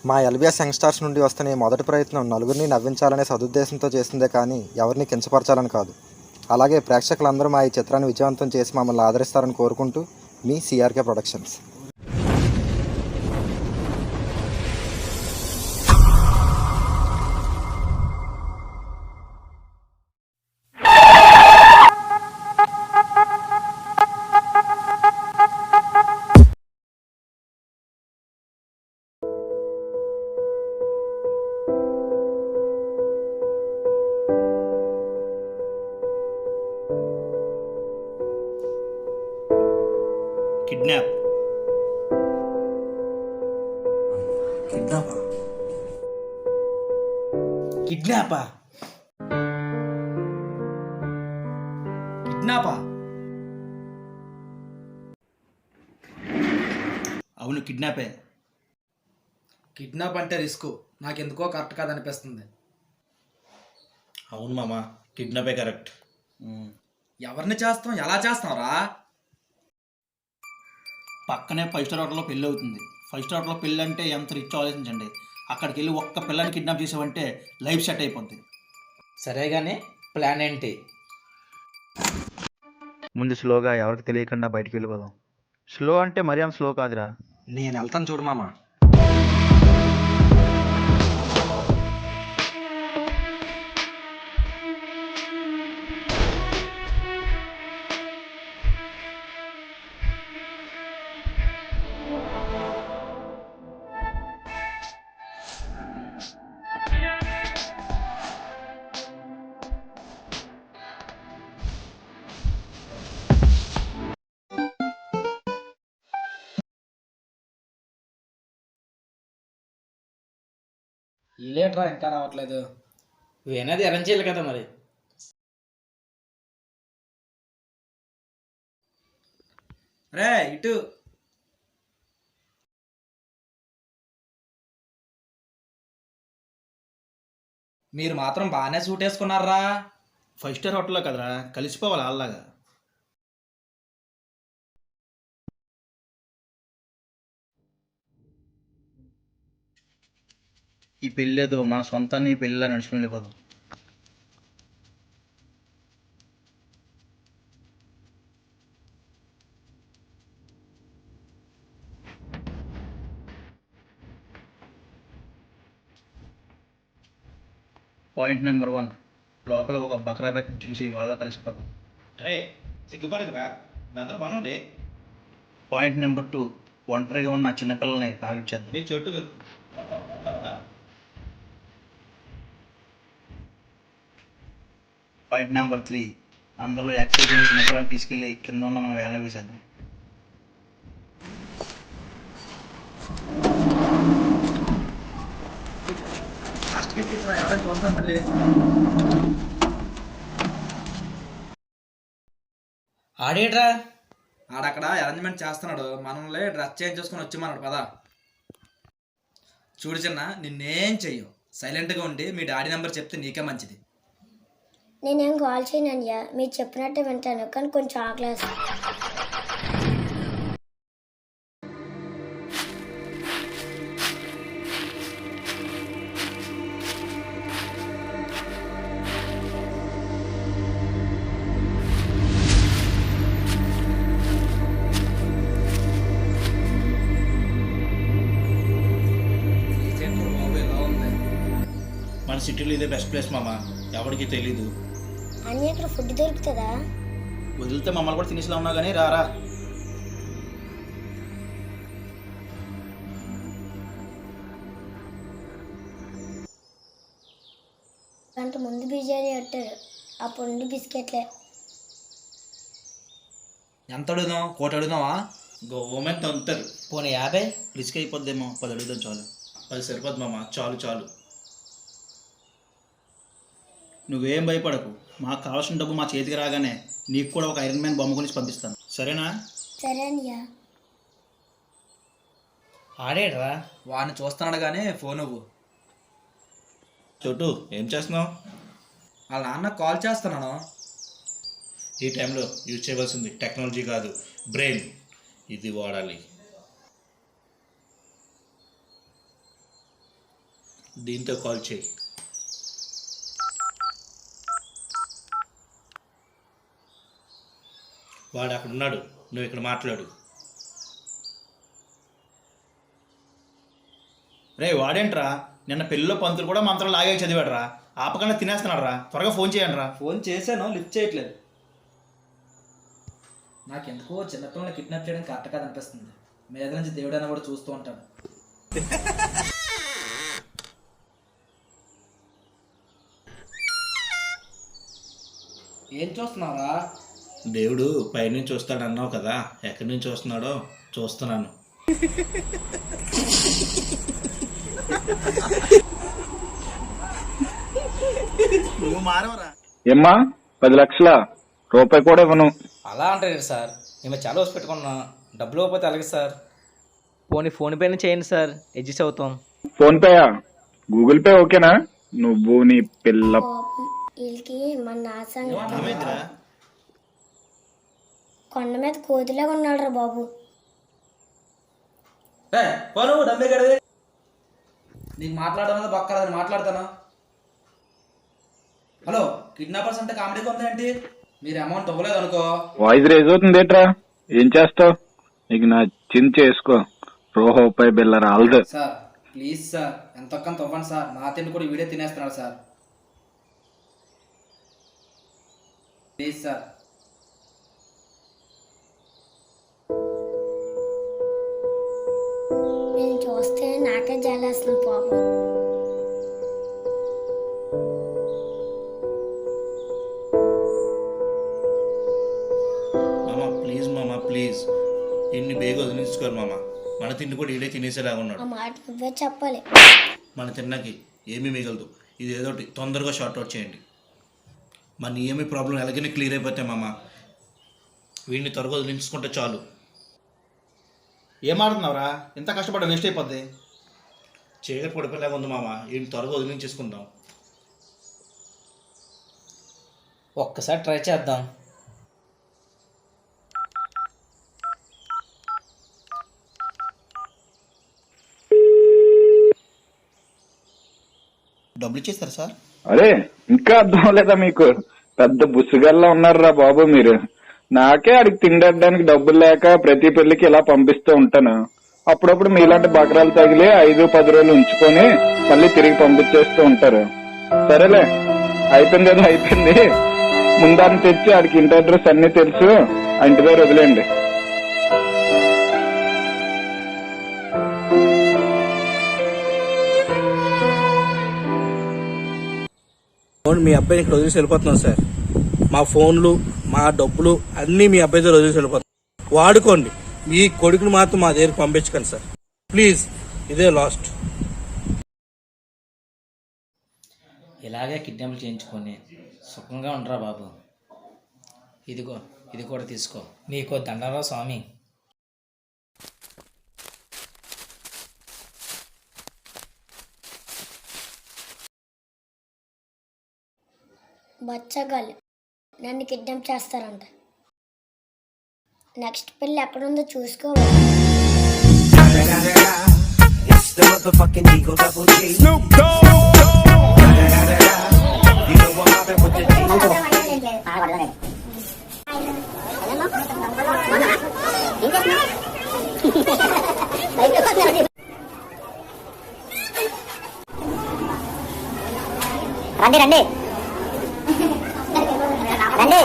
మా lbs youngsters నుండి వస్తున్న ఈ మొదటి ప్రయత్నం నలుగురిని నవ్వించాలనే సదుద్దేశంతో చేసిందే కానీ ఎవరిని కించపరచాలని కాదు. అలాగే ప్రేక్షకులందరూ మా ఈ చిత్రాన్ని విజయవంతం చేసి మమ్మల్ని ఆదరిస్తారని కోరుకుంటూ మీ సిఆర్కే ప్రొడక్షన్స్. కిడ్నాప్ కిడ్నాపా కిడ్నాపా అవును కిడ్నాపే. కిడ్నాప్ అంటే రిస్క్, నాకెందుకో కరెక్ట్ కాదనిపిస్తుంది. అవును మామ, కిడ్నాపే కరెక్ట్. ఎవరిని చేస్తాం, ఎలా చేస్తాంరా? పక్కనే 5 స్టార్ హోటల్లో పెళ్ళి అవుతుంది. 5 స్టార్ హోటల్లో పెళ్ళి అంటే ఎంత రిచ్ ఆలోచించండి. అక్కడికి వెళ్ళి ఒక్క పిల్లని కిడ్నాప్ చేసావంటే లైఫ్ సెట్ అయిపోద్ది. సరే కానీ ప్లాన్ ఏంటి? ముందు స్లోగా ఎవరికి తెలియకుండా బయటికి వెళ్ళిపోదాం. స్లో అంటే మరీ అంత స్లో కాదురా. నేను వెళ్తాను చూడు మామ. లేట్రా, ఇంకా రావట్లేదు. వేనది అరేంజ్ చేయాలి కదా మరి. రే ఇటు. మీరు మాత్రం బాగానే సూట్ వేసుకున్నారా? 5 స్టార్ హోటల్లో కదరా, కలిసిపోవాలి వాళ్ళలాగా. ఈ పెళ్ళేదో మన సొంతాన్ని పెళ్ళిలా నడుచుకుని వెళ్ళిపోదాం. పాయింట్ నెంబర్ 1, లోపల ఒక బకరా బెక్ చూసి వాళ్ళ కలిసిపోదాం. సిగ్గుపడదురా, అందరూ బాగుండే. పాయింట్ నెంబర్ 2, ఒంటరిగా ఉన్న చిన్నపిల్లల్ని తాగిచ్చేద్దాం. నీ చోటు పాయింట్ నెంబర్ 3, అందులో యాక్టివ్ చిన్నపిల్లలు తీసుకెళ్ళి కింద ఉన్న మనం వేల వేసేద్దాం. ఆడేట్రా? ఆడక్కడ అరేంజ్మెంట్ చేస్తున్నాడు, మనల్ని డ్రెస్ చేంజ్ చేసుకుని వచ్చేమన్నాడు పదా. చూడు చిన్న, నిన్నేం చెయ్యవు, సైలెంట్గా ఉండి మీ డాడీ నెంబర్ చెప్తే నీకే మంచిది. నేనేం కాల్ చేయను అయ్యా, మీరు చెప్పినట్టే వింటాను, కానీ కొంచెం ఆకలేస్తుంది. బాబు ఎలా ఉంది? మన సిటీలో ఇదే బెస్ట్ ప్లేస్ మామ, ఎవరికి తెలీదు. అన్నీ ఇక్కడ ఫుడ్ దొరుకుతుందా? వదిలితే మమ్మల్ని కూడా తినేసిలా ఉన్నా కానీ రారా. గంట ముందు బిర్యానీ పెట్టారు, అప్పుడు నుండి బిస్కెట్లే. ఎంత అడుగుదాం? 1 కోటి అడుగుదామా? గవర్నమెంట్ తంతారు. పోనీ 50? రిస్క్ అయిపోద్దేమో, 10 అడుగుదాం చాలు. 10 సరిపోద్ది మామ, చాలు చాలు. నువ్వేం భయపడకు, మాకు కావాల్సిన డబ్బు మా చేతికి రాగానే నీకు కూడా ఒక ఐరన్ మ్యాన్ బొమ్మ కొనిసి పంపిస్తాను, సరేనా? సరే అన్నయ్య. ఆడేట్రా? వాడిని చూస్తున్నాడు కానీ ఫోన్ ఇవ్వు. చోటు ఏం చేస్తున్నావు? వాళ్ళ నాన్న కాల్ చేస్తున్నాను. ఈ టైంలో యూజ్ చేయవలసింది టెక్నాలజీ కాదు, బ్రెయిన్. ఇది వాడాలి. దీంతో కాల్ చేయి. వాడు అక్కడ ఉన్నాడు, నువ్వు ఇక్కడ మాట్లాడు. రే వాడేంట్రా, నిన్న పెళ్ళిలో పంతులు కూడా మంత్రం లాగే చదివాడరా, ఆపకుండా తినేస్తున్నాడు రా. త్వరగా ఫోన్ చేయండి రా. ఫోన్ చేశాను, లిఫ్ట్ చేయట్లేదు. నాకెందుకో చిన్నపిల్లల్ని కిడ్నాప్ చేయడం కరెక్ట్ కాదు అనిపిస్తుంది. మీద నుంచి దేవుడైనా కూడా చూస్తూ ఉంటాడు. ఏం చూస్తున్నావా? దేవుడు పైనుంచి చూస్తాడు అన్నావు కదా, ఎక్కడి నుంచి చూస్తున్నాడో చూస్తున్నాను. నువ్వు మారవరా? ఏమ్మా 10 లక్షల రూపాయి కూడా ఇవ్వను. అలా అంటారు సార్, మేము చాలా వస్తు పెట్టుకున్నా. డబ్బులు ఇవ్వకపోతే అలాగే సార్. ఫోన్ పేనే చేయండి సార్, అడ్జస్ట్ అవుతాం. ఫోన్ పేయా, గూగుల్ పే ఓకేనా? నువ్వు నీ పిల్ల పాపం వీళ్ళకి మన నాశనం. ఏమైందిరా? కొండ మీద కోతిలాగా ఉన్నాడు రా బాబు. పోను డబ్బే గడివే. నీకు మాట్లాడడం బక్కరాదని మాట్లాడతాను. హలో, కిడ్నాపర్స్ అంటే కామెడీగా ఉందేంటి? మీరు అమౌంట్ ఇవ్వలేదు అనుకో, వాయిస్ రేజ్ అవుతుంది ఏట్రా? ఏం చేస్తావు? నీకు నా చిన్ చేసుకో. రూపాయి బిల్ల రాలదు. సార్ ప్లీజ్ సార్, ఎంత ఒక్కంత ఇవ్వండి సార్. నా తిండి కూడా వీడియో తినేస్తున్నాడు సార్. Please sir. నేను చూస్తే నాకే జాలేస్తుంది పాపం. మామ ప్లీజ్, మామ ప్లీజ్, ఇన్ని బేగా వదిలించుకోరు మామ. మన తిండి కూడా ఈడే తినేసేలాగా ఉన్నాడు. ఆ మాట నువ్వే చెప్పాలి. మన తిన్నకి ఏమీ మిగలదు. ఇది ఏదో ఒకటి తొందరగా షార్ట్ అవుట్ చేయండి. మన ఏమీ ప్రాబ్లం ఎలాగైనా క్లియర్ అయిపోతాయి మామ. వీడిని త్వరగా వదిలించుకుంటే చాలు. ఏం ఆడుతున్నావురా? ఎంత కష్టపడి వేస్ట్ అయిపోద్ది. చీకటి పడిపోయేలాగా ఉంది మామ, వీడిని త్వరగా వదిలించేసుకుందాం. ఒక్కసారి ట్రై చేద్దాం. డబ్బులు ఇచ్చేస్తారు సార్? అరే ఇంకా అర్థం అవ్వలేదా మీకు? పెద్ద బుస్సుగల్లా ఉన్నారా బాబు మీరు. నాకే అడిగి తిండడానికి డబ్బులు లేక ప్రతి పెళ్లికి ఇలా పంపిస్తూ ఉంటాను. అప్పుడప్పుడు మీలాంటి బకరాలు తగిలి 5-10 రోజులు ఉంచుకొని మళ్ళీ తిరిగి పంపించేస్తూ ఉంటారు. సరేలే, అయిపోయింది కదా అయిపోయింది. ముందాన్ని తెచ్చి ఆడికి ఇంటి అడ్రస్ అన్ని తెలుసు, ఆ ఇంటి దగ్గర వదిలేండి. మీ అబ్బాయిని ఇక్కడ వదిలేసి వెళ్ళిపోతున్నాం సార్. మా ఫోన్లు, మా డబ్బులు అన్నీ మీ అబ్బాయి దగ్గర వదిలేసి వెళ్ళిపోతున్నాం. వాడుకోండి, మీ కొడుకుని మాత్రం మా దగ్గరికి పంపించకండి సార్ ప్లీజ్. ఇదే లాస్ట్. ఇలాగే కిడ్నాప్లు చేయించుకొని సుఖంగా ఉండరా బాబు. ఇదిగో ఇది కూడా తీసుకో. నీకో దండరా స్వామి. బచ్చగాళ్ళు నన్ను కిడ్నాప్ చేస్తారంట. నెక్స్ట్ పెళ్ళి ఎక్కడుందో చూసుకోవాలి. రండి రండి రండి.